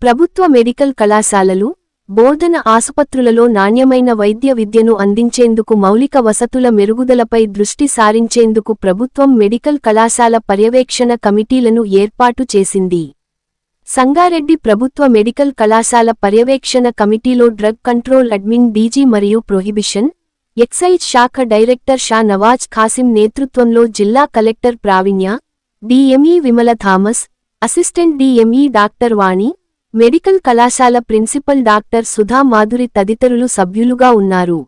ప్రభుత్వ మెడికల్ కళాశాలలు, బోధన ఆసుపత్రులలో నాణ్యమైన వైద్య విద్యను అందించేందుకు మౌలిక వసతుల మెరుగుదలపై దృష్టి సారించేందుకు ప్రభుత్వం మెడికల్ కళాశాల పర్యవేక్షణ కమిటీలను ఏర్పాటు చేసింది. సంగారెడ్డి ప్రభుత్వ మెడికల్ కళాశాల పర్యవేక్షణ కమిటీలో డ్రగ్ కంట్రోల్ అడ్మిన్ డీజీ మరియు ప్రొహిబిషన్, ఎక్సైజ్ శాఖ డైరెక్టర్ షా నవాజ్ ఖాసిం నేతృత్వంలో జిల్లా collector Praveenya, DME Vimala Thomas, assistant DME doctor Vani, medical కళాశాల ప్రిన్సిపల్ డాక్టర్ సుధా మాధురి తదితరులు సభ్యులుగా ఉన్నారు.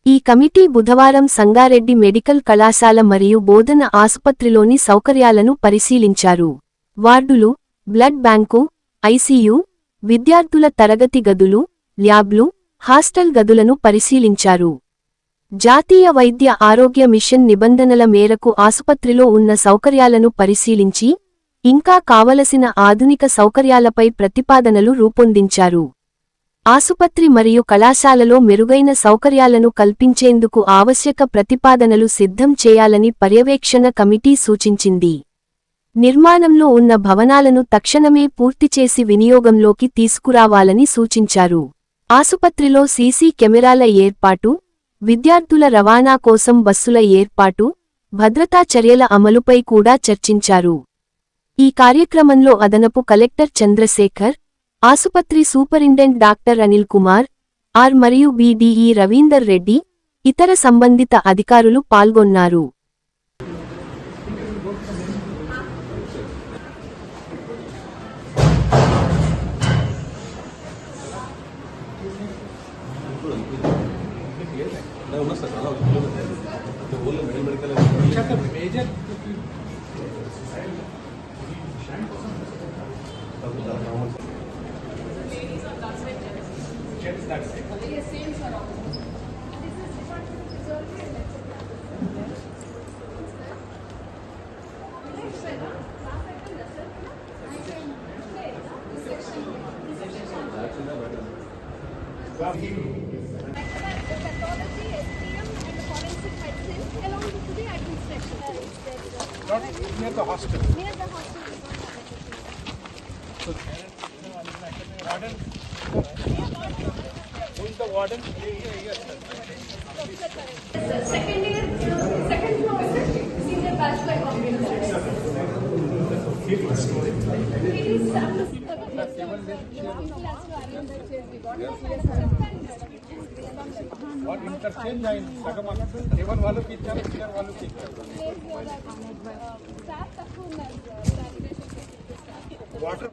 ఈ కమిటీ బుధవారం సంగారెడ్డి మెడికల్ కళాశాల మరియు బోధన ఆసుపత్రిలోని సౌకర్యాలను పరిశీలించారు. వార్డులు, బ్లడ్ బ్యాంకు, ఐసీయూ, విద్యార్థుల తరగతి గదులు, ల్యాబ్లు, హాస్టల్ గదులను పరిశీలించారు. జాతీయ వైద్య ఆరోగ్య మిషన్ నిబంధనల మేరకు ఆసుపత్రిలో ఉన్న సౌకర్యాలను పరిశీలించి, ఇంకా కావలసిన ఆధునిక సౌకర్యాలపై ప్రతిపాదనలు రూపొందించారు. ఆసుపత్రి మరియు కళాశాలలో మెరుగైన సౌకర్యాలను కల్పించేందుకు ఆవశ్యక ప్రతిపాదనలు సిద్ధం చేయాలని పర్యవేక్షణ కమిటీ సూచించింది. నిర్మాణంలో ఉన్న భవనాలను తక్షణమే పూర్తిచేసి వినియోగంలోకి తీసుకురావాలని సూచించారు. ఆసుపత్రిలో సీసీ కెమెరాల ఏర్పాటు, విద్యార్థుల రవాణా కోసం బస్సుల ఏర్పాటు, భద్రతా చర్యల అమలుపై కూడా చర్చించారు. ఈ కార్యక్రమంలో అదనపు కలెక్టర్ చంద్రశేఖర్, ఆసుపత్రి superintendent doctor Anil Kumar, R మరియు బిడిఈ రవీందర్ రెడ్డి, ఇతర సంబంధిత అధికారులు పాల్గొన్నారు. Not near the hostel. Near the hostel. So, warden. Who is the warden? Yes, sir. Second year, second floor, senior bachelor computer. It is What interchange I even వాళ్ళు కి ఇచ్చారు year వాళ్ళు కి ఇచ్చారు వాటర్